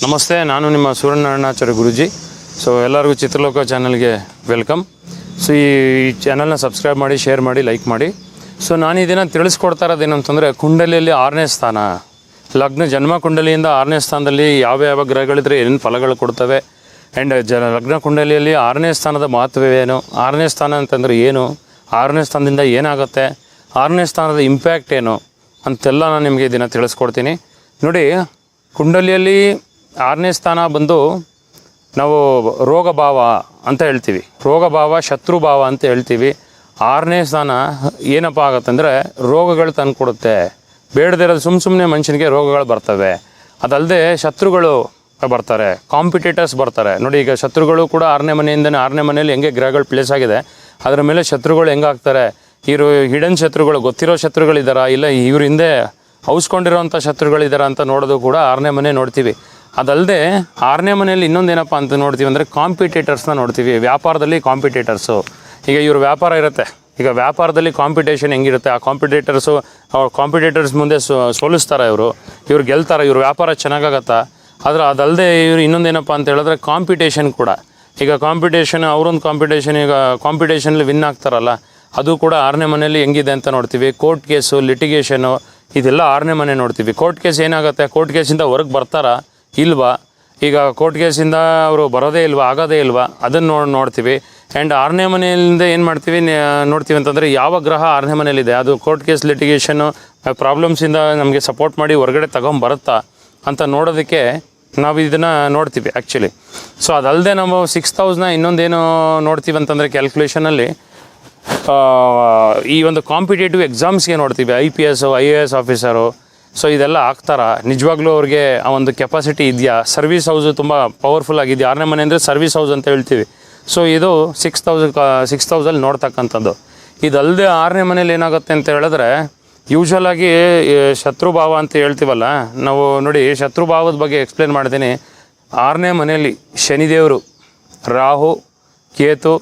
ನಮಸ್ತೆ, ನಾನು ನಿಮ್ಮ ಸೂರ್ಯನಾರಾಯಣಾಚಾರ್ಯ ಗುರೂಜಿ. ಸೊ ಎಲ್ಲರಿಗೂ ಚಿತ್ರಲೋಕ ಚಾನಲ್ಗೆ ವೆಲ್ಕಮ್. ಸೊ ಈ ಚಾನಲ್ನ ಸಬ್ಸ್ಕ್ರೈಬ್ ಮಾಡಿ, ಶೇರ್ ಮಾಡಿ, ಲೈಕ್ ಮಾಡಿ. ಸೊ ನಾನು ಇದನ್ನು ತಿಳಿಸ್ಕೊಡ್ತಾ ಇರೋದೇನಂತಂದರೆ, ಕುಂಡಲಿಯಲ್ಲಿ 6ನೇ ಸ್ಥಾನ, ಲಗ್ನ ಜನ್ಮ ಕುಂಡಲಿಯಿಂದ 6ನೇ ಸ್ಥಾನದಲ್ಲಿ ಯಾವ ಗ್ರಹಗಳಿದ್ರೆ ಏನೇನು ಫಲಗಳು ಕೊಡ್ತವೆ, ಆ್ಯಂಡ್ ಲಗ್ನ ಕುಂಡಲಿಯಲ್ಲಿ 6ನೇ ಸ್ಥಾನದ ಮಹತ್ವವೇನು, 6ನೇ ಸ್ಥಾನ ಅಂತಂದರೆ ಏನು, 6ನೇ ಸ್ಥಾನದಿಂದ ಏನಾಗುತ್ತೆ, 6ನೇ ಸ್ಥಾನದ ಇಂಪ್ಯಾಕ್ಟ್ ಏನು ಅಂತೆಲ್ಲ ನಾನು ನಿಮಗೆ ಇದನ್ನು ತಿಳಿಸ್ಕೊಡ್ತೀನಿ. ನೋಡಿ, ಕುಂಡಲಿಯಲ್ಲಿ 6ನೇ ಸ್ಥಾನ ಬಂದು ನಾವು ರೋಗ ಭಾವ ಅಂತ ಹೇಳ್ತೀವಿ, ರೋಗ ಭಾವ, ಶತ್ರು ಭಾವ ಅಂತ ಹೇಳ್ತೀವಿ. 6ನೇ ಸ್ಥಾನ ಏನಪ್ಪ ಆಗುತ್ತಂದರೆ ರೋಗಗಳು ತಂದು ಕೊಡುತ್ತೆ. ಬೇಡದಿರೋದು ಸುಮ್ಮನೆ ಮನುಷ್ಯನಿಗೆ ರೋಗಗಳು ಬರ್ತವೆ. ಅದಲ್ಲದೆ ಶತ್ರುಗಳು ಬರ್ತಾರೆ, ಕಾಂಪಿಟೇಟರ್ಸ್ ಬರ್ತಾರೆ. ನೋಡಿ, ಈಗ ಶತ್ರುಗಳು ಕೂಡ 6ನೇ ಮನೆಯಿಂದನೇ, 6ನೇ ಮನೆಯಲ್ಲಿ ಹೆಂಗೆ ಗ್ರಹಗಳು ಪ್ಲೇಸ್ ಆಗಿದೆ ಅದರ ಮೇಲೆ ಶತ್ರುಗಳು ಹೆಂಗಾಗ್ತಾರೆ. ಇವರು ಹಿಡನ್ ಶತ್ರುಗಳು, ಗೊತ್ತಿರೋ ಶತ್ರುಗಳಿದ್ದಾರಾ, ಇಲ್ಲ ಇವ್ರ ಹಿಂದೆ ಔಸ್ಕೊಂಡಿರೋಂಥ ಶತ್ರುಗಳಿದ್ದಾರಾ ಅಂತ ನೋಡೋದು ಕೂಡ 6ನೇ ಮನೆ ನೋಡ್ತೀವಿ. ಅದಲ್ಲದೆ 6ನೇ ಮನೆಯಲ್ಲಿ ಇನ್ನೊಂದೇನಪ್ಪ ಅಂತ ನೋಡ್ತೀವಿ ಅಂದರೆ ಕಾಂಪಿಟೇಟರ್ಸ್ನ ನೋಡ್ತೀವಿ. ವ್ಯಾಪಾರದಲ್ಲಿ ಕಾಂಪಿಟೇಟರ್ಸು, ಈಗ ಇವ್ರ ವ್ಯಾಪಾರ ಇರುತ್ತೆ, ಈಗ ವ್ಯಾಪಾರದಲ್ಲಿ ಕಾಂಪಿಟೇಷನ್ ಹೆಂಗಿರುತ್ತೆ, ಆ ಅವ್ರ ಕಾಂಪಿಟೇಟರ್ಸ್ ಮುಂದೆ ಸೋಲಿಸ್ತಾರೆ, ಇವ್ರು ಗೆಲ್ತಾರೆ, ಇವ್ರ ವ್ಯಾಪಾರ ಚೆನ್ನಾಗಾಗತ್ತಾ. ಅದಲ್ಲದೆ ಇವರು ಇನ್ನೊಂದೇನಪ್ಪ ಅಂತ ಹೇಳಿದ್ರೆ ಕಾಂಪಿಟೇಷನ್ ಕೂಡ. ಈಗ ಕಾಂಪಿಟೇಷನ್, ಅವರೊಂದು ಕಾಂಪಿಟೇಷನ್, ಈಗ ಕಾಂಪಿಟೇಷನಲ್ಲಿ ವಿನ್ ಆಗ್ತಾರಲ್ಲ, ಅದು ಕೂಡ 6ನೇ ಮನೆಯಲ್ಲಿ ಹೆಂಗಿದೆ ಅಂತ ನೋಡ್ತೀವಿ. ಕೋರ್ಟ್ ಕೇಸು, ಲಿಟಿಗೇಷನು, ಇದೆಲ್ಲ 6ನೇ ಮನೆ ನೋಡ್ತೀವಿ. ಕೋರ್ಟ್ ಕೇಸ್ ಏನಾಗುತ್ತೆ, ಕೋರ್ಟ್ ಕೇಸಿಂದ ಹೊರಗೆ ಬರ್ತಾರಾ ಇಲ್ವಾ, ಈಗ ಕೋರ್ಟ್ ಕೇಸಿಂದ ಅವರು ಬರೋದೇ ಇಲ್ವಾ, ಆಗೋದೇ ಇಲ್ವಾ, ಅದನ್ನು ನೋಡ್ತೀವಿ. ಆ್ಯಂಡ್ 6ನೇ ಮನೆಯಿಂದ ಏನು ನೋಡ್ತೀವಿ ಅಂತಂದರೆ ಯಾವ ಗ್ರಹ 6ನೇ ಮನೆಯಲ್ಲಿದೆ, ಅದು ಕೋರ್ಟ್ ಕೇಸ್, ಲಿಟಿಗೇಷನ್ನು, ಪ್ರಾಬ್ಲಮ್ಸಿಂದ ನಮಗೆ ಸಪೋರ್ಟ್ ಮಾಡಿ ಹೊರಗಡೆ ತಗೊಂಬರುತ್ತಾ ಅಂತ ನೋಡೋದಕ್ಕೆ ನಾವು ಇದನ್ನು ನೋಡ್ತೀವಿ ಆ್ಯಕ್ಚುಲಿ. ಸೊ ಅದಲ್ಲದೆ ನಾವು 6th ಹೌಸ್ನ ಇನ್ನೊಂದೇನು ನೋಡ್ತೀವಿ ಅಂತಂದರೆ ಕ್ಯಾಲ್ಕುಲೇಷನಲ್ಲಿ ಈ ಒಂದು ಕಾಂಪಿಟೇಟಿವ್ ಎಕ್ಸಾಮ್ಸ್ಗೆ ನೋಡ್ತೀವಿ. IPS, IAS ಆಫೀಸರು, ಸೊ ಇದೆಲ್ಲ ಆಗ್ತಾರಾ, ನಿಜವಾಗ್ಲೂ ಅವ್ರಿಗೆ ಆ ಒಂದು ಕೆಪಾಸಿಟಿ ಇದೆಯಾ, ಸರ್ವಿಸ್ ಹೌಸು ತುಂಬ ಪವರ್ಫುಲ್ ಆಗಿದೆಯಾ. 6ನೇ ಮನೆ ಅಂದರೆ ಸರ್ವಿಸ್ ಹೌಸ್ ಅಂತ ಹೇಳ್ತೀವಿ. ಸೊ ಇದು 6th ಹೌಸಲ್ಲಿ ನೋಡ್ತಕ್ಕಂಥದ್ದು. ಇದಲ್ಲದೆ 6ನೇ ಮನೇಲಿ ಏನಾಗುತ್ತೆ ಅಂತ ಹೇಳಿದ್ರೆ, ಯೂಶ್ವಲಾಗಿ ಶತ್ರುಭಾವ ಅಂತ ಹೇಳ್ತೀವಲ್ಲ ನಾವು. ನೋಡಿ, ಶತ್ರುಭಾವದ ಬಗ್ಗೆ ಎಕ್ಸ್ಪ್ಲೇನ್ ಮಾಡ್ತೀನಿ. 6ನೇ ಮನೆಯಲ್ಲಿ ಶನಿದೇವರು, ರಾಹು, ಕೇತು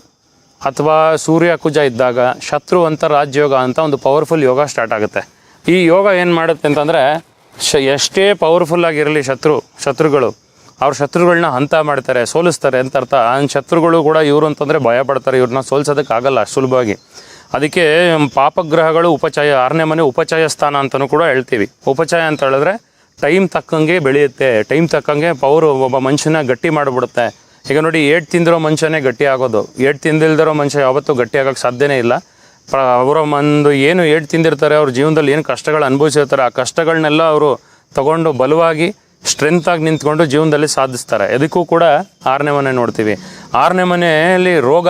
ಅಥವಾ ಸೂರ್ಯ, ಕುಜ ಇದ್ದಾಗ ಶತ್ರು ಅಂತ ರಾಜಯೋಗ ಅಂತ ಒಂದು ಪವರ್ಫುಲ್ ಯೋಗ ಸ್ಟಾರ್ಟ್ ಆಗುತ್ತೆ. ಈ ಯೋಗ ಏನು ಮಾಡುತ್ತೆ ಅಂತಂದರೆ, ಎಷ್ಟೇ ಪವರ್ಫುಲ್ಲಾಗಿರಲಿ ಶತ್ರುಗಳು, ಅವ್ರ ಶತ್ರುಗಳನ್ನ ಹಂತ ಮಾಡ್ತಾರೆ, ಸೋಲಿಸ್ತಾರೆ ಅಂತ ಅರ್ಥ. ಆ ಶತ್ರುಗಳು ಕೂಡ ಇವರು ಅಂತಂದರೆ ಭಯ ಪಡ್ತಾರೆ, ಇವ್ರನ್ನ ಸೋಲ್ಸೋದಕ್ಕಾಗಲ್ಲ ಅಷ್ಟು ಸುಲಭವಾಗಿ. ಅದಕ್ಕೆ ಪಾಪಗ್ರಹಗಳು ಉಪಚಯ, 6ನೇ ಮನೆ ಉಪಚಯ ಸ್ಥಾನ ಅಂತಲೂ ಕೂಡ ಹೇಳ್ತೀವಿ. ಉಪಚಯ ಅಂತ ಹೇಳಿದ್ರೆ ಟೈಮ್ ತಕ್ಕಂಗೆ ಬೆಳೆಯುತ್ತೆ, ಟೈಮ್ ತಕ್ಕಂಗೆ ಪವರು ಒಬ್ಬ ಮನುಷ್ಯನ ಗಟ್ಟಿ ಮಾಡಿಬಿಡುತ್ತೆ. ಈಗ ನೋಡಿ, 8 ತಿಂದಿರೋ ಮನುಷ್ಯನೇ ಗಟ್ಟಿ ಆಗೋದು, 8 ತಿಂದಿಲ್ದಿರೋ ಮನುಷ್ಯ ಯಾವತ್ತೂ ಗಟ್ಟಿ ಆಗೋಕ್ಕೆ ಸಾಧ್ಯನೇ ಇಲ್ಲ. ಅವರ ಏನು 8 ತಿಂದಿರ್ತಾರೆ, ಅವ್ರ ಜೀವನದಲ್ಲಿ ಏನು ಕಷ್ಟಗಳು ಅನುಭವಿಸಿರ್ತಾರೆ, ಆ ಕಷ್ಟಗಳನ್ನೆಲ್ಲ ಅವರು ತಗೊಂಡು ಬಲವಾಗಿ ಸ್ಟ್ರೆಂತಾಗಿ ನಿಂತ್ಕೊಂಡು ಜೀವನದಲ್ಲಿ ಸಾಧಿಸ್ತಾರೆ. ಇದಕ್ಕೂ ಕೂಡ 6ನೇ ಮನೆ ನೋಡ್ತೀವಿ. 6ನೇ ಮನೆಯಲ್ಲಿ ರೋಗ,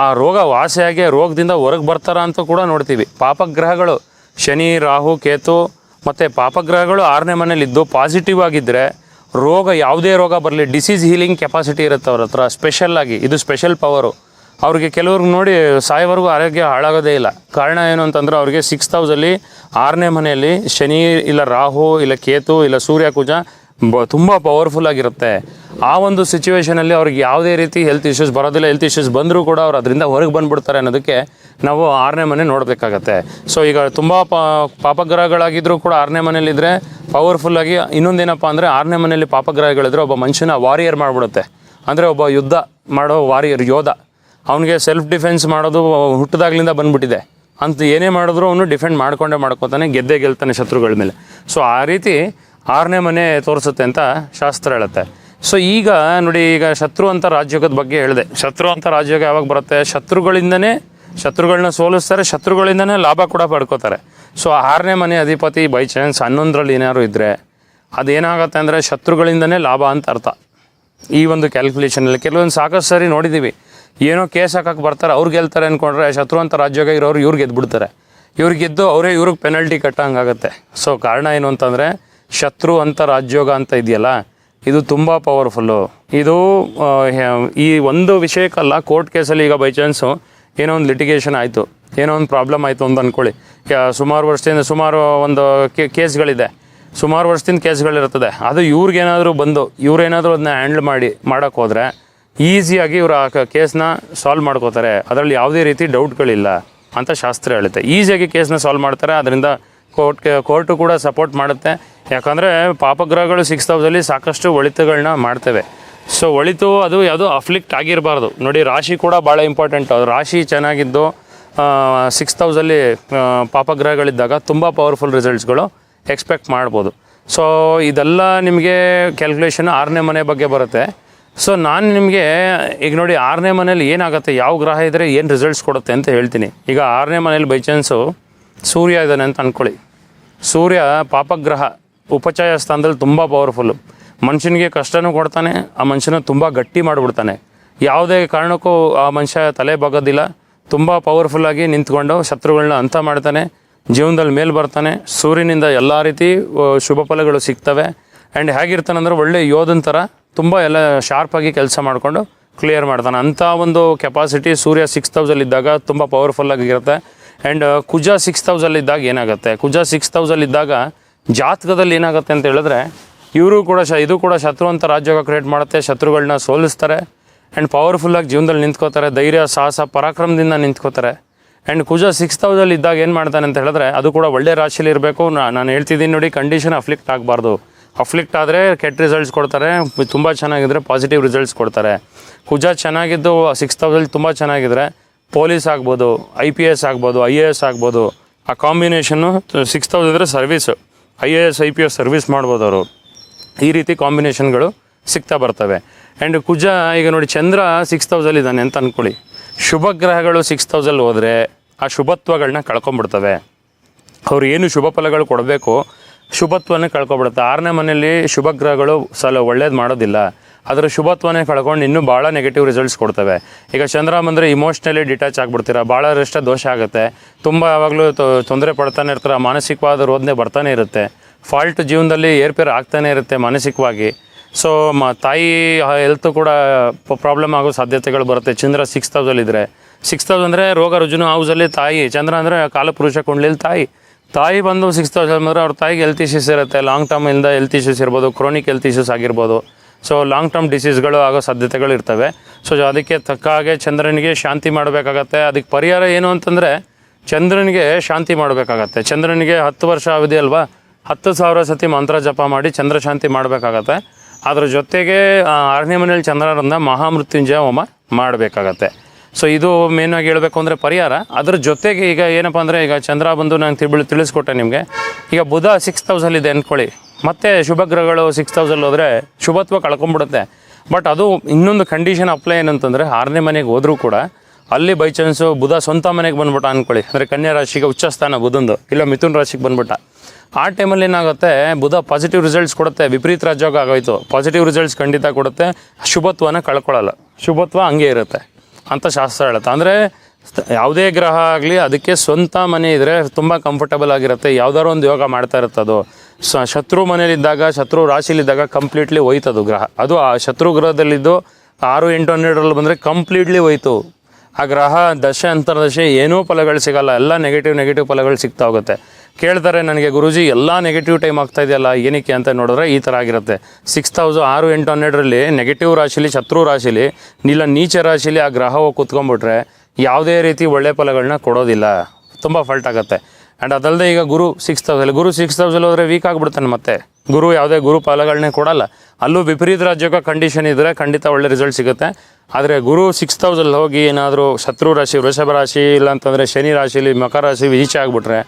ಆ ರೋಗ ವಾಸಿಯಾಗಿ ರೋಗದಿಂದ ಹೊರಗೆ ಬರ್ತಾರ ಅಂತ ಕೂಡ ನೋಡ್ತೀವಿ. ಪಾಪಗ್ರಹಗಳು ಶನಿ, ರಾಹು, ಕೇತು ಮತ್ತು ಪಾಪಗ್ರಹಗಳು 6ನೇ ಮನೇಲಿದ್ದು ಪಾಸಿಟಿವ್ ಆಗಿದ್ದರೆ ರೋಗ, ಯಾವುದೇ ರೋಗ ಬರಲಿ, ಡಿಸೀಸ್ ಹೀಲಿಂಗ್ ಕೆಪಾಸಿಟಿ ಇರುತ್ತೆ ಅವ್ರ ಹತ್ರ ಸ್ಪೆಷಲ್ಲಾಗಿ. ಇದು ಸ್ಪೆಷಲ್ ಪವರು. ಅವ್ರಿಗೆ ಕೆಲವ್ರಿಗೆ ನೋಡಿ ಸಾಯೋವರೆಗೂ ಆರೋಗ್ಯ ಹಾಳಾಗೋದೇ ಇಲ್ಲ. ಕಾರಣ ಏನು ಅಂತಂದ್ರೆ, ಅವ್ರಿಗೆ 6th ಹೌಸಲ್ಲಿ 6ನೇ ಮನೆಯಲ್ಲಿ ಶನಿ, ಇಲ್ಲ ರಾಹು, ಇಲ್ಲ ಕೇತು, ಇಲ್ಲ ಸೂರ್ಯ, ಕುಜ ತುಂಬ ಪವರ್ಫುಲ್ ಆಗಿರುತ್ತೆ. ಆ ಒಂದು ಸಿಚುವೇಷನಲ್ಲಿ ಅವ್ರಿಗೆ ಯಾವುದೇ ರೀತಿ ಹೆಲ್ತ್ ಇಶ್ಯೂಸ್ ಬರೋದಿಲ್ಲ. ಹೆಲ್ತ್ ಇಶ್ಯೂಸ್ ಬಂದರೂ ಕೂಡ ಅವ್ರು ಅದರಿಂದ ಹೊರಗೆ ಬಂದುಬಿಡ್ತಾರೆ ಅನ್ನೋದಕ್ಕೆ ನಾವು 6ನೇ ಮನೆ ನೋಡಬೇಕಾಗತ್ತೆ. ಸೊ ಈಗ ತುಂಬ ಪಾಪಗ್ರಹಗಳಾಗಿದ್ದರೂ ಕೂಡ 6ನೇ ಮನೇಲಿದ್ದರೆ ಪವರ್ಫುಲ್ಲಾಗಿ. ಇನ್ನೊಂದೇನಪ್ಪ ಅಂದರೆ, 6ನೇ ಮನೆಯಲ್ಲಿ ಪಾಪಗ್ರಹಗಳಿದ್ರೆ ಒಬ್ಬ ಮನುಷ್ಯನ ವಾರಿಯರ್ ಮಾಡಿಬಿಡುತ್ತೆ. ಅಂದರೆ ಒಬ್ಬ ಯುದ್ಧ ಮಾಡೋ ವಾರಿಯರ್, ಯೋಧ. ಅವನಿಗೆ ಸೆಲ್ಫ್ ಡಿಫೆನ್ಸ್ ಮಾಡೋದು ಹುಟ್ಟಿದಾಗ್ಲಿಂದ ಬಂದುಬಿಟ್ಟಿದೆ ಅಂತ, ಏನೇ ಮಾಡಿದ್ರು ಅವನು ಡಿಫೆಂಡ್ ಮಾಡ್ಕೊತಾನೆ, ಗೆಲ್ತಾನೆ ಶತ್ರುಗಳ ಮೇಲೆ. ಸೊ ಆ ರೀತಿ 6ನೇ ಮನೆ ತೋರಿಸುತ್ತೆ ಅಂತ ಶಾಸ್ತ್ರ ಹೇಳುತ್ತೆ. ಸೊ ಈಗ ನೋಡಿ, ಈಗ ಶತ್ರು ಅಂತ ರಾಜಯೋಗದ ಬಗ್ಗೆ ಹೇಳಿದೆ. ಶತ್ರು ಅಂತ ರಾಜಯೋಗ ಯಾವಾಗ ಬರುತ್ತೆ, ಶತ್ರುಗಳನ್ನ ಸೋಲಿಸ್ತಾರೆ, ಶತ್ರುಗಳಿಂದನೇ ಲಾಭ ಕೂಡ ಪಡ್ಕೋತಾರೆ. ಸೊ 6ನೇ ಮನೆ ಅಧಿಪತಿ ಬೈ ಚಾನ್ಸ್ 11ರಲ್ಲಿ ಏನಾದ್ರು ಇದ್ದರೆ ಅದೇನಾಗುತ್ತೆ ಅಂದರೆ ಶತ್ರುಗಳಿಂದನೇ ಲಾಭ ಅಂತ ಅರ್ಥ. ಈ ಒಂದು ಕ್ಯಾಲ್ಕುಲೇಷನಲ್ಲಿ ಕೆಲವೊಂದು ಸಾಕಷ್ಟು ಸರಿ ನೋಡಿದ್ದೀವಿ, ಏನೋ ಕೇಸ್ ಹಾಕಕ್ಕೆ ಬರ್ತಾರೆ, ಅವ್ರು ಗೆಲ್ತಾರೆ ಅಂದ್ಕೊಂಡ್ರೆ ಶತ್ರು ಅಂತ ರಾಜ್ಯೋಗ ಇರೋರು ಇವ್ರು ಗೆದ್ದುಬಿಡ್ತಾರೆ. ಇವ್ರಿಗೆ ಗೆದ್ದು ಅವರೇ ಇವ್ರಿಗೆ ಪೆನಲ್ಟಿ ಕಟ್ಟಂಗಾಗುತ್ತೆ. ಸೊ ಕಾರಣ ಏನು ಅಂತಂದರೆ, ಶತ್ರು ಅಂತ ರಾಜ್ಯೋಗ ಅಂತ ಇದೆಯಲ್ಲ, ಇದು ತುಂಬ ಪವರ್ಫುಲ್ಲು. ಇದು ಈ ಒಂದು ವಿಷಯಕ್ಕಲ್ಲ, ಕೋರ್ಟ್ ಕೇಸಲ್ಲಿ ಈಗ ಬೈ ಚಾನ್ಸು ಏನೋ ಒಂದು ಲಿಟಿಗೇಷನ್ ಆಯಿತು, ಏನೋ ಒಂದು ಪ್ರಾಬ್ಲಮ್ ಆಯಿತು ಅಂತ ಅಂದ್ಕೊಳ್ಳಿ. ಸುಮಾರು ವರ್ಷದಿಂದ ಒಂದು ಕೇಸ್ಗಳಿದೆ, ಸುಮಾರು ವರ್ಷದಿಂದ ಕೇಸ್ಗಳಿರ್ತದೆ. ಅದು ಇವ್ರಿಗೇನಾದರೂ ಬಂದು ಇವರೇನಾದರೂ ಅದನ್ನ ಹ್ಯಾಂಡಲ್ ಮಾಡೋಕ್ಕೆ ಹೋದರೆ ಈಸಿಯಾಗಿ ಇವರು ಆ ಕೇಸ್ನ ಸಾಲ್ವ್ ಮಾಡ್ಕೋತಾರೆ. ಅದರಲ್ಲಿ ಯಾವುದೇ ರೀತಿ ಡೌಟ್ಗಳಿಲ್ಲ ಅಂತ ಶಾಸ್ತ್ರ ಹೇಳುತ್ತೆ. ಈಸಿಯಾಗಿ ಕೇಸ್ನ ಸಾಲ್ವ್ ಮಾಡ್ತಾರೆ. ಅದರಿಂದ ಕೋರ್ಟು ಕೂಡ ಸಪೋರ್ಟ್ ಮಾಡುತ್ತೆ. ಯಾಕಂದರೆ ಪಾಪಗ್ರಹಗಳು 6th ಹೌಸಲ್ಲಿ ಸಾಕಷ್ಟು ಒಳಿತುಗಳನ್ನ ಮಾಡ್ತೇವೆ. ಸೊ ಒಳಿತು ಅದು ಯಾವುದೋ ಅಫ್ಲಿಕ್ಟ್ ಆಗಿರಬಾರ್ದು. ನೋಡಿ ರಾಶಿ ಕೂಡ ಭಾಳ ಇಂಪಾರ್ಟೆಂಟು. ಅದು ರಾಶಿ ಚೆನ್ನಾಗಿದ್ದು 6th ಹೌಸಲ್ಲಿ ಪಾಪಗ್ರಹಗಳಿದ್ದಾಗ ತುಂಬ ಪವರ್ಫುಲ್ ರಿಸಲ್ಟ್ಸ್ಗಳು ಎಕ್ಸ್ಪೆಕ್ಟ್ ಮಾಡ್ಬೋದು. ಸೊ ಇದೆಲ್ಲ ನಿಮಗೆ ಕ್ಯಾಲ್ಕುಲೇಷನ್ 6ನೇ ಮನೆ ಬಗ್ಗೆ ಬರುತ್ತೆ. ಸೊ ನಾನು ನಿಮಗೆ ಈಗ ನೋಡಿ 6ನೇ ಮನೇಲಿ ಏನಾಗುತ್ತೆ, ಯಾವ ಗ್ರಹ ಇದ್ದರೆ ಏನು ರಿಸಲ್ಟ್ಸ್ ಕೊಡುತ್ತೆ ಅಂತ ಹೇಳ್ತೀನಿ. ಈಗ 6ನೇ ಮನೇಲಿ ಬೈ ಚಾನ್ಸು ಸೂರ್ಯ ಇದ್ದಾನೆ ಅಂತ ಅಂದ್ಕೊಳ್ಳಿ. ಸೂರ್ಯ ಪಾಪಗ್ರಹ ಉಪಚಯ ಸ್ಥಾನದಲ್ಲಿ ತುಂಬ ಪವರ್ಫುಲ್ಲು. ಮನುಷ್ಯನಿಗೆ ಕಷ್ಟನೂ ಕೊಡ್ತಾನೆ, ಆ ಮನುಷ್ಯನ ತುಂಬ ಗಟ್ಟಿ ಮಾಡಿಬಿಡ್ತಾನೆ. ಯಾವುದೇ ಕಾರಣಕ್ಕೂ ಆ ಮನುಷ್ಯ ತಲೆ ಬಗ್ಗೋದಿಲ್ಲ. ತುಂಬ ಪವರ್ಫುಲ್ಲಾಗಿ ನಿಂತ್ಕೊಂಡು ಶತ್ರುಗಳನ್ನ ಅಂತ ಮಾಡ್ತಾನೆ, ಜೀವನದಲ್ಲಿ ಮೇಲೆ ಬರ್ತಾನೆ. ಸೂರ್ಯನಿಂದ ಎಲ್ಲ ರೀತಿ ಶುಭ ಫಲಗಳು ಸಿಗ್ತವೆ. ಆ್ಯಂಡ್ ಹೇಗಿರ್ತಾನೆ ಅಂದರೆ ಒಳ್ಳೆ ಯೋಧನ ಥರ ತುಂಬ ಎಲ್ಲ ಶಾರ್ಪಾಗಿ ಕೆಲಸ ಮಾಡಿಕೊಂಡು ಕ್ಲಿಯರ್ ಮಾಡ್ತಾನೆ. ಅಂಥ ಒಂದು ಕೆಪಾಸಿಟಿ ಸೂರ್ಯ 6th ಹೌಸಲ್ಲಿದ್ದಾಗ ತುಂಬ ಪವರ್ಫುಲ್ಲಾಗಿರುತ್ತೆ. ಆ್ಯಂಡ್ ಕುಜ 6th ಹೌಸಲ್ಲಿದ್ದಾಗ ಏನಾಗುತ್ತೆ, ಕುಜ 6th ಹೌಸಲ್ಲಿದ್ದಾಗ ಜಾತಕದಲ್ಲಿ ಏನಾಗುತ್ತೆ ಅಂತ ಹೇಳಿದ್ರೆ ಇವರು ಕೂಡ ಇದು ಕೂಡ ಶತ್ರು ಅಂತ ರಾಜ್ಯೋಗ ಕ್ರಿಯೇಟ್ ಮಾಡುತ್ತೆ. ಶತ್ರುಗಳನ್ನ ಸೋಲಿಸ್ತಾರೆ ಆ್ಯಂಡ್ ಪವರ್ಫುಲ್ಲಾಗಿ ಜೀವನದಲ್ಲಿ ನಿಂತ್ಕೋತಾರೆ. ಧೈರ್ಯ ಸಾಹಸ ಪರಾಕ್ರಮದಿಂದ ನಿಂತ್ಕೋತಾರೆ. ಆ್ಯಂಡ್ ಕುಜ 6th ಹೌಸಲ್ಲಿ ಇದ್ದಾಗ ಏನು ಮಾಡ್ತಾನೆ ಅಂತ ಹೇಳಿದ್ರೆ ಅದು ಕೂಡ ಒಳ್ಳೆ ರಾಶಿಯಲ್ಲಿ ಇರಬೇಕು. ನಾನು ಹೇಳ್ತಿದ್ದೀನಿ ನೋಡಿ, ಕಂಡೀಷನ್ ಅಫ್ಲಿಕ್ಟ್ ಆಗಬಾರ್ದು. ಅಫ್ಲಿಕ್ಟ್ ಆದರೆ ಕೆಟ್ಟ ರಿಸಲ್ಟ್ಸ್ ಕೊಡ್ತಾರೆ, ತುಂಬ ಚೆನ್ನಾಗಿದ್ದರೆ ಪಾಸಿಟಿವ್ ರಿಸಲ್ಟ್ಸ್ ಕೊಡ್ತಾರೆ. ಕುಜ ಚೆನ್ನಾಗಿದ್ದು 6th ಹೌಸಲ್ಲಿ ತುಂಬ ಚೆನ್ನಾಗಿದ್ದರೆ ಪೊಲೀಸ್ ಆಗ್ಬೋದು, IPS ಆಗ್ಬೋದು, IAS ಆಗ್ಬೋದು. ಆ ಕಾಂಬಿನೇಷನ್ನು 6th ಹೌಸ್ ಇದ್ದರೆ ಸರ್ವೀಸು, IAS IPS ಸರ್ವೀಸ್ ಮಾಡ್ಬೋದು ಅವರು. ಈ ರೀತಿ ಕಾಂಬಿನೇಷನ್ಗಳು ಸಿಗ್ತಾ ಬರ್ತವೆ. ಆ್ಯಂಡ್ ಕುಜ ಈಗ ನೋಡಿ ಚಂದ್ರ 6th ಹೌಸಲ್ಲಿ ಇದ್ದಾನೆ ಅಂತ ಅಂದ್ಕೊಳ್ಳಿ. ಶುಭ ಗ್ರಹಗಳು 6th ಹೌಸಲ್ಲಿ ಹೋದರೆ ಆ ಶುಭತ್ವಗಳನ್ನ ಕಳ್ಕೊಂಬಿಡ್ತವೆ. ಅವ್ರು ಏನು ಶುಭ ಫಲಗಳು ಕೊಡಬೇಕು ಶುಭತ್ವನೇ ಕಳ್ಕೊಬಿಡುತ್ತೆ. 6ನೇ ಮನೆಯಲ್ಲಿ ಶುಭ ಗ್ರಹಗಳು ಒಳ್ಳೇದು ಮಾಡೋದಿಲ್ಲ. ಅದರ ಶುಭತ್ವನೇ ಕಳ್ಕೊಂಡು ಇನ್ನೂ ಭಾಳ ನೆಗೆಟಿವ್ ರಿಸಲ್ಟ್ಸ್ ಕೊಡ್ತವೆ. ಈಗ ಚಂದ್ರ ಬಂದರೆ ಇಮೋಷ್ನಲಿ ಡಿಟ್ಯಾಚ್ ಆಗಿಬಿಡ್ತೀರ, ಭಾಳಷ್ಟು ದೋಷ ಆಗುತ್ತೆ. ತುಂಬ ಯಾವಾಗಲೂ ತೊಂದರೆ ಪಡ್ತಾನೆ ಇರ್ತಾರೆ, ಮಾನಸಿಕವಾದ ರೋಧನೆ ಬರ್ತಾನೆ ಇರುತ್ತೆ. ಫಾಲ್ಟ್ ಜೀವನದಲ್ಲಿ ಏರ್ಪೇರು ಆಗ್ತಾನೆ ಇರುತ್ತೆ ಮಾನಸಿಕವಾಗಿ. ಸೊ ತಾಯಿ ಹೆಲ್ತ್ ಕೂಡ ಪ್ರಾಬ್ಲಮ್ ಆಗೋ ಸಾಧ್ಯತೆಗಳು ಬರುತ್ತೆ. ಚಂದ್ರ 6th ಹೌಸಲ್ಲಿದ್ದರೆ 6th ಹೌಸ್ ಅಂದರೆ ರೋಗ ರುಜಿನ ಹೌಸಲ್ಲಿ ತಾಯಿ. ಚಂದ್ರ ಅಂದರೆ ಕಾಲಪುರುಷ ಕುಂಡ್ಲಿಲಿ ತಾಯಿ ಬಂದು 6th ಹೌಸ್ ಅಂದರೆ ಅವ್ರ ತಾಯಿಗೆ ಹೆಲ್ತ್ ಇಶ್ಯೂಸ್ ಇರುತ್ತೆ. ಲಾಂಗ್ ಟರ್ಮಿಂದ ಹೆಲ್ತ್ ಇಶ್ಯೂಸ್ ಇರ್ಬೋದು, ಕ್ರೋನಿಕ್ ಹೆಲ್ತ್ ಇಶ್ಯೂಸ್ ಆಗಿರ್ಬೋದು. ಸೊ ಲಾಂಗ್ ಟರ್ಮ್ ಡಿಸೀಸ್ಗಳು ಆಗೋ ಸಾಧ್ಯತೆಗಳು ಇರ್ತವೆ. ಸೊ ಅದಕ್ಕೆ ತಕ್ಕ ಹಾಗೆ ಚಂದ್ರನಿಗೆ ಶಾಂತಿ ಮಾಡಬೇಕಾಗತ್ತೆ. ಅದಕ್ಕೆ ಪರಿಹಾರ ಏನು ಅಂತಂದರೆ ಚಂದ್ರನಿಗೆ ಶಾಂತಿ ಮಾಡಬೇಕಾಗತ್ತೆ. ಚಂದ್ರನಿಗೆ 10 ವರ್ಷ ಅವಧಿ ಅಲ್ವಾ, 10,000 ಸತಿ ಮಂತ್ರ ಜಪ ಮಾಡಿ ಚಂದ್ರ ಶಾಂತಿ ಮಾಡಬೇಕಾಗತ್ತೆ. ಅದ್ರ ಜೊತೆಗೆ 6ನೇ ಮನೇಲಿ ಚಂದ್ರರಿಂದ ಮಹಾಮೃತ್ಯುಂಜಯ ಹೋಮ ಮಾಡಬೇಕಾಗತ್ತೆ. ಸೊ ಇದು ಮೇನಾಗಿ ಹೇಳಬೇಕು ಅಂದರೆ ಪರಿಹಾರ. ಅದ್ರ ಜೊತೆಗೆ ಈಗ ಏನಪ್ಪ ಅಂದರೆ ಈಗ ಚಂದ್ರ ಬಂದು ನಾನು ತಿಳಿಸ್ಕೊಟ್ಟೆ ನಿಮಗೆ. ಈಗ ಬುಧ 6th ಹೌಸಲ್ಲಿದೆ ಅಂದ್ಕೊಳ್ಳಿ, ಮತ್ತು ಶುಭ ಗ್ರಹಗಳು 6th ಹೌಸಲ್ಲಿ ಹೋದರೆ ಶುಭತ್ವ ಕಳ್ಕೊಂಬಿಡುತ್ತೆ. ಬಟ್ ಅದು ಇನ್ನೊಂದು ಕಂಡೀಷನ್ ಅಪ್ಲೈ ಏನಂತಂದರೆ 6ನೇ ಮನೆಗೆ ಹೋದರೂ ಕೂಡ ಅಲ್ಲಿ ಬೈ ಚಾನ್ಸು ಬುಧ ಸ್ವಂತ ಮನೆಗೆ ಬಂದ್ಬಿಟ್ಟ ಅಂದ್ಕೊಳ್ಳಿ, ಅಂದರೆ ಕನ್ಯಾ ರಾಶಿಗೆ ಉಚ್ಚಸ್ಥಾನ ಬುಧಂದು, ಇಲ್ಲ ಮಿಥುನ್ ರಾಶಿಗೆ ಬಂದ್ಬಿಟ್ಟ. ಆ ಟೈಮಲ್ಲಿ ಏನಾಗುತ್ತೆ, ಬುಧ ಪಾಸಿಟಿವ್ ರಿಸಲ್ಟ್ಸ್ ಕೊಡುತ್ತೆ. ವಿಪರೀತ ರಾಜ್ಯೋಗ ಆಗೋಯ್ತು, ಪಾಸಿಟಿವ್ ರಿಸಲ್ಟ್ಸ್ ಖಂಡಿತ ಕೊಡುತ್ತೆ. ಶುಭತ್ವನ ಕಳ್ಕೊಳ್ಳಲ್ಲ, ಶುಭತ್ವ ಹಂಗೆ ಇರುತ್ತೆ ಅಂತ ಶಾಸ್ತ್ರ ಹೇಳುತ್ತೆ. ಅಂದರೆ ಯಾವುದೇ ಗ್ರಹ ಆಗಲಿ ಅದಕ್ಕೆ ಸ್ವಂತ ಮನೆ ಇದ್ದರೆ ತುಂಬ ಕಂಫರ್ಟಬಲ್ ಆಗಿರುತ್ತೆ. ಯಾವುದಾದ್ರು ಒಂದು ಯೋಗ ಮಾಡ್ತಾ ಇರುತ್ತೆ. ಅದು ಶತ್ರು ಮನೇಲಿದ್ದಾಗ, ಶತ್ರು ರಾಶಿಲಿದ್ದಾಗ ಕಂಪ್ಲೀಟ್ಲಿ ಹೋಯ್ತದು ಗ್ರಹ. ಅದು ಆ ಶತ್ರು ಗ್ರಹದಲ್ಲಿದ್ದು 6, 8, 12ರಲ್ಲಿ ಬಂದರೆ ಕಂಪ್ಲೀಟ್ಲಿ ಹೋಯ್ತು. ಆ ಗ್ರಹ ದಶೆ ಅಂತರ್ದಶೆ ಏನೂ ಫಲಗಳು ಸಿಗೋಲ್ಲ, ಎಲ್ಲ ನೆಗೆಟಿವ್ ಫಲಗಳು ಸಿಗ್ತಾ ಹೋಗುತ್ತೆ. ಕೇಳ್ತಾರೆ ನನಗೆ, ಗುರೂಜಿ ಎಲ್ಲ ನೆಗೆಟಿವ್ ಟೈಮ್ ಆಗ್ತಾ ಇದೆಯಲ್ಲ ಏನಕ್ಕೆ ಅಂತ ನೋಡಿದ್ರೆ ಈ ಥರ ಆಗಿರುತ್ತೆ. 6th ಹೌಸ್ 6, 8, 12ರಲ್ಲಿ ನೆಗೆಟಿವ್ ರಾಶಿಲಿ, ಶತ್ರು ರಾಶಿಲಿ, ಇಲ್ಲ ನೀಚ ರಾಶಿಲಿ ಆ ಗ್ರಹ ಹೋಗಿ ಕೂತ್ಕೊಂಡ್ಬಿಟ್ರೆ ಯಾವುದೇ ರೀತಿ ಒಳ್ಳೆ ಫಲಗಳನ್ನ ಕೊಡೋದಿಲ್ಲ, ತುಂಬ ಫಾಲ್ಟ್ ಆಗುತ್ತೆ. ಆ್ಯಂಡ್ ಅದಲ್ಲದೆ ಈಗ ಗುರು 6th ಹೌಸಲ್ಲಿ, ಗುರು 6th ಹೌಸಲ್ಲಿ ಹೋದರೆ ವೀಕ್ ಆಗಿಬಿಡ್ತಾನೆ. ಮತ್ತೆ ಗುರು ಯಾವುದೇ ಗುರು ಫಲಗಳನ್ನೇ ಕೊಡಲ್ಲ. ಅಲ್ಲೂ ವಿಪರೀತ ರಾಜ್ಯೋಗ ಕಂಡೀಷನ್ ಇದ್ದರೆ ಖಂಡಿತ ಒಳ್ಳೆ ರಿಸಲ್ಟ್ ಸಿಗುತ್ತೆ. ಆದರೆ ಗುರು 6th ಹೌಸಲ್ಲಿ ಹೋಗಿ ಏನಾದರೂ ಶತ್ರು ರಾಶಿ, ವೃಷಭ ರಾಶಿ, ಇಲ್ಲಾಂತಂದರೆ ಶನಿ ರಾಶಿಲಿ, ಮಕರ ರಾಶಿ ಈಚೆ ಆಗಿಬಿಟ್ರೆ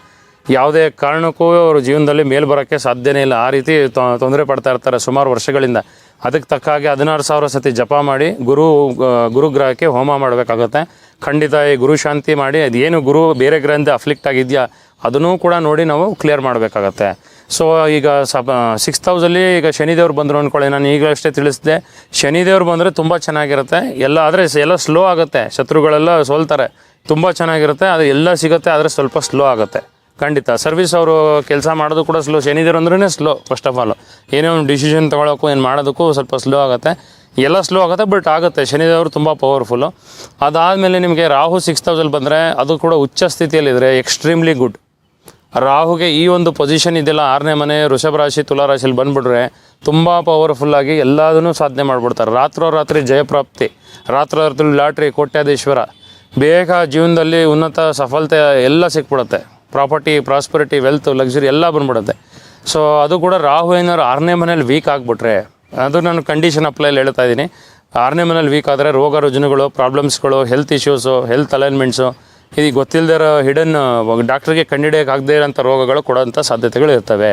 ಯಾವುದೇ ಕಾರಣಕ್ಕೂ ಅವರು ಜೀವನದಲ್ಲಿ ಮೇಲೆ ಬರೋಕ್ಕೆ ಸಾಧ್ಯನೇ ಇಲ್ಲ. ಆ ರೀತಿ ತೊಂದರೆ ಪಡ್ತಾ ಇರ್ತಾರೆ ಸುಮಾರು ವರ್ಷಗಳಿಂದ. ಅದಕ್ಕೆ ತಕ್ಕ ಹಾಗೆ 16,000 ಸತಿ ಜಪ ಮಾಡಿ ಗುರುಗ್ರಹಕ್ಕೆ ಹೋಮ ಮಾಡಬೇಕಾಗುತ್ತೆ. ಖಂಡಿತ ಈ ಗುರು ಶಾಂತಿ ಮಾಡಿ ಅದೇನು ಗುರು ಬೇರೆ ಗ್ರಹದಿಂದ ಅಫ್ಲಿಕ್ಟ್ ಆಗಿದೆಯಾ ಅದನ್ನೂ ಕೂಡ ನೋಡಿ ನಾವು ಕ್ಲಿಯರ್ ಮಾಡಬೇಕಾಗತ್ತೆ. ಸೊ ಈಗ 6th ಹೌಸಲ್ಲಿ ಈಗ ಶನಿದೇವ್ರು ಬಂದರು ಅಂದ್ಕೊಳ್ಳಿ. ನಾನು ಈಗಲಷ್ಟೇ ತಿಳಿಸಿದೆ, ಶನಿದೇವ್ರು ಬಂದರೆ ತುಂಬ ಚೆನ್ನಾಗಿರುತ್ತೆ. ಆದರೆ ಎಲ್ಲ ಸ್ಲೋ ಆಗುತ್ತೆ, ಶತ್ರುಗಳೆಲ್ಲ ಸೋಲ್ತಾರೆ. ತುಂಬ ಚೆನ್ನಾಗಿರುತ್ತೆ, ಅದು ಎಲ್ಲ ಸಿಗುತ್ತೆ, ಆದರೆ ಸ್ವಲ್ಪ ಸ್ಲೋ ಆಗುತ್ತೆ ಖಂಡಿತ. ಸರ್ವಿಸ್ ಅವರು ಕೆಲಸ ಮಾಡೋದು ಕೂಡ ಸ್ಲೋ. ಶನಿದೇವ್ರು ಅಂದ್ರೇ ಸ್ಲೋ. ಫಸ್ಟ್ ಆಫ್ ಆಲ್ ಏನೇ ಒಂದು ಡಿಸಿಷನ್ ತೊಗೊಳೋಕ್ಕೂ ಏನು ಮಾಡೋದಕ್ಕೂ ಸ್ವಲ್ಪ ಸ್ಲೋ ಆಗುತ್ತೆ, ಎಲ್ಲ ಸ್ಲೋ ಆಗುತ್ತೆ. ಬಟ್ ಆಗುತ್ತೆ, ಶನಿದೇವರು ತುಂಬ ಪವರ್ಫುಲ್ಲು. ಅದಾದಮೇಲೆ ನಿಮಗೆ ರಾಹು 6th ಹೌಸಲ್ಲಿ ಬಂದರೆ ಅದು ಕೂಡ ಉಚ್ಚ ಸ್ಥಿತಿಯಲ್ಲಿದ್ದರೆ ಎಕ್ಸ್ಟ್ರೀಮ್ಲಿ ಗುಡ್. ರಾಹುಗೆ ಈ ಒಂದು ಪೊಸಿಷನ್ ಇದೆಲ್ಲ 6ನೇ ಮನೆ ವೃಷಭ ರಾಶಿ, ತುಲಾ ರಾಶಿಯಲ್ಲಿ ಬಂದುಬಿಟ್ರೆ ತುಂಬ ಪವರ್ಫುಲ್ಲಾಗಿ ಎಲ್ಲದನ್ನೂ ಸಾಧನೆ ಮಾಡಿಬಿಡ್ತಾರೆ. ರಾತ್ರೋರಾತ್ರಿ ಜಯಪ್ರಾಪ್ತಿ, ರಾತ್ರೋರಾತ್ರಿ ಲಾಟ್ರಿ, ಕೋಟ್ಯಾಧೀಶ್ವರ, ಬೇಗ ಜೀವನದಲ್ಲಿ ಉನ್ನತ ಸಫಲತೆ ಎಲ್ಲ ಸಿಕ್ಬಿಡುತ್ತೆ. ಪ್ರಾಪರ್ಟಿ, ಪ್ರಾಸ್ಪರಿಟಿ, ವೆಲ್ತ್, ಲಕ್ಸುರಿ ಎಲ್ಲ ಬಂದ್ಬಿಡುತ್ತೆ. ಸೊ ಅದು ಕೂಡ ರಾಹು ಏನಾದ್ರು 6ನೇ ಮನೇಲಿ ವೀಕ್ ಆಗಿಬಿಟ್ರೆ, ಅದು ನಾನು ಕಂಡೀಷನ್ ಅಪ್ಲೈಲಿ ಹೇಳ್ತಾ ಇದ್ದೀನಿ, 6ನೇ ಮನೇಲಿ ವೀಕ್ ಆದರೆ ರೋಗ ರುಜಿನಗಳು, ಪ್ರಾಬ್ಲಮ್ಸ್ಗಳು, ಹೆಲ್ತ್ ಇಶ್ಯೂಸು, ಹೆಲ್ತ್ ಅಲೈನ್ಮೆಂಟ್ಸು, ಇದು ಗೊತ್ತಿಲ್ಲದೆ ಇರೋ ಹಿಡನ್ ಡಾಕ್ಟ್ರಿಗೆ ಕಂಡುಹಿಡಿಯೋಕ್ಕಾಗದೇ ಇರೋಂಥ ರೋಗಗಳು ಕೊಡೋಂಥ ಸಾಧ್ಯತೆಗಳು ಇರ್ತವೆ.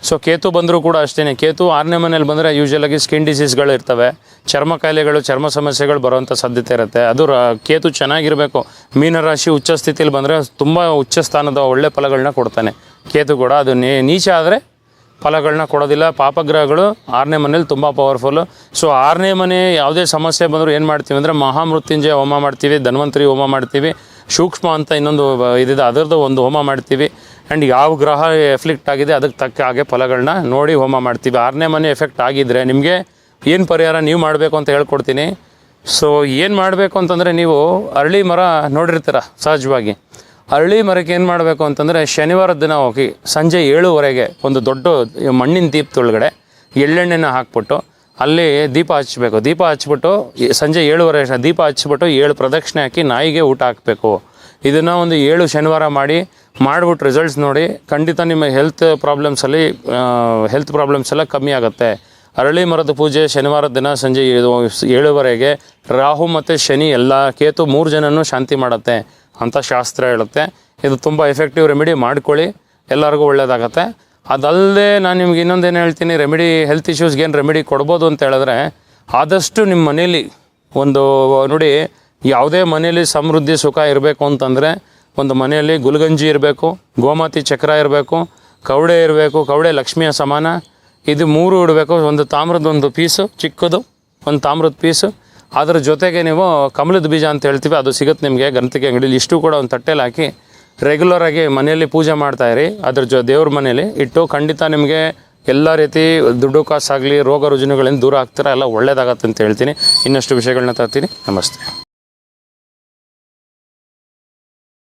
ಸೊ ಕೇತು ಬಂದರೂ ಕೂಡ ಅಷ್ಟೇ, ಕೇತು 6ನೇ ಮನೇಲಿ ಬಂದರೆ ಯೂಶ್ವಲಾಗಿ ಸ್ಕಿನ್ ಡಿಸೀಸ್ಗಳು ಇರ್ತವೆ, ಚರ್ಮ ಕಾಯಿಲೆಗಳು, ಚರ್ಮ ಸಮಸ್ಯೆಗಳು ಬರುವಂಥ ಸಾಧ್ಯತೆ ಇರುತ್ತೆ. ಅದು ಕೇತು ಚೆನ್ನಾಗಿರಬೇಕು. ಮೀನರಾಶಿ ಉಚ್ಚ ಸ್ಥಿತಿಲಿ ಬಂದರೆ ತುಂಬ ಉಚ್ಚ ಸ್ಥಾನದ ಒಳ್ಳೆ ಫಲಗಳನ್ನ ಕೊಡ್ತಾನೆ ಕೇತು ಕೂಡ. ಅದು ನೀಚ ಆದರೆ ಫಲಗಳನ್ನ ಕೊಡೋದಿಲ್ಲ. ಪಾಪಗ್ರಹಗಳು 6ನೇ ಮನೇಲಿ ತುಂಬ ಪವರ್ಫುಲ್ಲು. ಸೊ 6ನೇ ಮನೆ ಯಾವುದೇ ಸಮಸ್ಯೆ ಬಂದರೂ ಏನು ಮಾಡ್ತೀವಿ ಅಂದರೆ ಮಹಾಮೃತ್ಯುಂಜಯ ಹೋಮ ಮಾಡ್ತೀವಿ, ಧನ್ವಂತರಿ ಹೋಮ ಮಾಡ್ತೀವಿ, ಸೂಕ್ಷ್ಮ ಅಂತ ಇನ್ನೊಂದು ಇದಿದೆ ಅದರದ್ದು ಒಂದು ಹೋಮ ಮಾಡ್ತೀವಿ. ಆ್ಯಂಡ್ ಯಾವ ಗ್ರಹ ಎಫೆಕ್ಟ್ ಆಗಿದೆ ಅದಕ್ಕೆ ತಕ್ಕ ಹಾಗೆ ಫಲಗಳನ್ನ ನೋಡಿ ಹೋಮ ಮಾಡ್ತೀವಿ. 6ನೇ ಮನೆ ಎಫೆಕ್ಟ್ ಆಗಿದ್ದರೆ ನಿಮಗೆ ಏನು ಪರಿಹಾರ ನೀವು ಮಾಡಬೇಕು ಅಂತ ಹೇಳ್ಕೊಡ್ತೀನಿ. ಸೊ ಏನು ಮಾಡಬೇಕು ಅಂತಂದರೆ, ನೀವು ಅರಳಿ ಮರ ನೋಡಿರ್ತೀರ ಸಹಜವಾಗಿ. ಅರಳಿ ಮರಕ್ಕೆ ಏನು ಮಾಡಬೇಕು ಅಂತಂದರೆ, ಶನಿವಾರದ ದಿನ ಹೋಗಿ ಸಂಜೆ 7:15 ಒಂದು ದೊಡ್ಡ ಮಣ್ಣಿನ ದೀಪದೊಳಗಡೆ ಎಳ್ಳೆಣ್ಣೆನ ಹಾಕ್ಬಿಟ್ಟು ಅಲ್ಲಿ ದೀಪ ಹಚ್ಚಬೇಕು. ದೀಪ ಹಚ್ಬಿಟ್ಟು ಸಂಜೆ 7:15 ದೀಪ ಹಚ್ಬಿಟ್ಟು 7 ಪ್ರದಕ್ಷಿಣೆ ಹಾಕಿ ನಾಯಿಗೆ ಊಟ ಹಾಕಬೇಕು. ಇದನ್ನು ಒಂದು 7 ಶನಿವಾರ ಮಾಡಿಬಿಟ್ಟು ರಿಸಲ್ಟ್ಸ್ ನೋಡಿ, ಖಂಡಿತ ನಿಮ್ಮ ಹೆಲ್ತ್ ಪ್ರಾಬ್ಲಮ್ಸ್ ಎಲ್ಲ ಕಮ್ಮಿ ಆಗುತ್ತೆ. ಅರಳಿ ಮರದ ಪೂಜೆ ಶನಿವಾರದ ದಿನ ಸಂಜೆ 7:15 ರಾಹು ಮತ್ತು ಶನಿ ಎಲ್ಲ ಕೇತು 3 ಜನನೂ ಶಾಂತಿ ಮಾಡುತ್ತೆ ಅಂತ ಶಾಸ್ತ್ರ ಹೇಳುತ್ತೆ. ಇದು ತುಂಬ ಎಫೆಕ್ಟಿವ್ ರೆಮಿಡಿ, ಮಾಡ್ಕೊಳ್ಳಿ, ಎಲ್ಲರಿಗೂ ಒಳ್ಳೆಯದಾಗತ್ತೆ. ಅದಲ್ಲದೆ ನಾನು ನಿಮ್ಗೆ ಇನ್ನೊಂದೇನು ಹೇಳ್ತೀನಿ, ರೆಮಿಡಿ, ಹೆಲ್ತ್ ಇಶ್ಯೂಸ್ಗೆ ಏನು ರೆಮಿಡಿ ಕೊಡ್ಬೋದು ಅಂತ ಹೇಳಿದ್ರೆ, ಆದಷ್ಟು ನಿಮ್ಮ ಮನೇಲಿ ಒಂದು ನೋಡಿ, ಯಾವುದೇ ಮನೇಲಿ ಸಮೃದ್ಧಿ ಸುಖ ಇರಬೇಕು ಅಂತಂದರೆ ಒಂದು ಮನೆಯಲ್ಲಿ ಗುಲ್ಗಂಜಿ ಇರಬೇಕು, ಗೋಮಾತಿ ಚಕ್ರ ಇರಬೇಕು, ಕವಡೆ ಇರಬೇಕು, ಕವಡೆ ಲಕ್ಷ್ಮಿಯ ಸಮಾನ, ಇದು 3 ಇಡಬೇಕು. ಒಂದು ತಾಮ್ರದ ಒಂದು ಪೀಸು ಚಿಕ್ಕದು, ಒಂದು ತಾಮ್ರದ ಪೀಸು, ಅದರ ಜೊತೆಗೆ ನೀವು ಕಮಲದ ಬೀಜ ಅಂತ ಹೇಳ್ತೀವಿ, ಅದು ಸಿಗುತ್ತೆ ನಿಮಗೆ ಗಣತಿಗೆ ಅಂಗಡಿಲಿ. ಇಷ್ಟು ಕೂಡ ಒಂದು ತಟ್ಟೆಲಿ ಹಾಕಿ ರೆಗ್ಯುಲರಾಗಿ ಮನೆಯಲ್ಲಿ ಪೂಜೆ ಮಾಡ್ತಾಯಿರಿ. ಅದ್ರ ದೇವ್ರ ಮನೇಲಿ ಇಟ್ಟು ಖಂಡಿತ ನಿಮಗೆ ಎಲ್ಲ ರೀತಿ ದುಡ್ಡು ಕಾಸಾಗಲಿ, ರೋಗ ರುಜಿನಗಳಿಂದ ದೂರ ಆಗ್ತೀರಾ, ಎಲ್ಲ ಒಳ್ಳೇದಾಗತ್ತೆ ಅಂತ ಹೇಳ್ತೀನಿ. ಇನ್ನಷ್ಟು ವಿಷಯಗಳನ್ನ ತರ್ತೀನಿ. ನಮಸ್ತೆ.